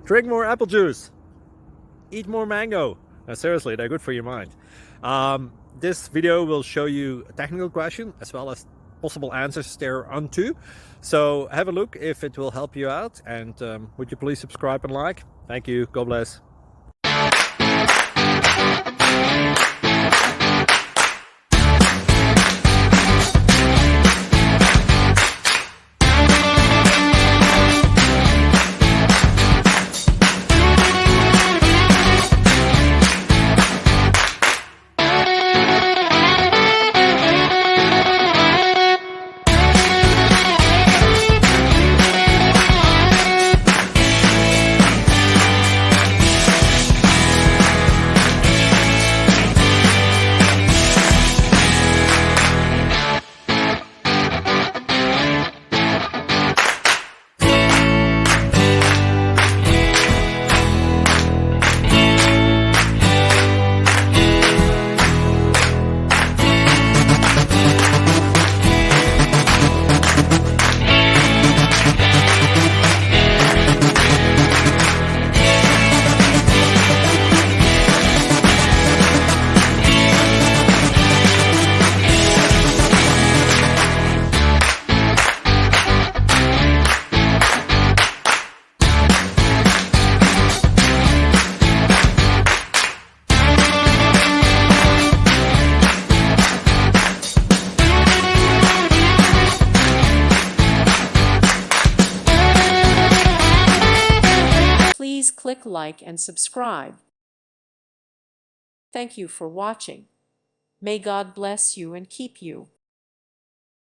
Drink more apple juice. Eat more mango. Seriously, they're good for your mind. This video will show you a technical question as well as possible answers thereunto. So have a look if it will help you out, and would you please subscribe and like? Thank you. God bless. Please click like and subscribe. Thank you for watching. May God bless you and keep you.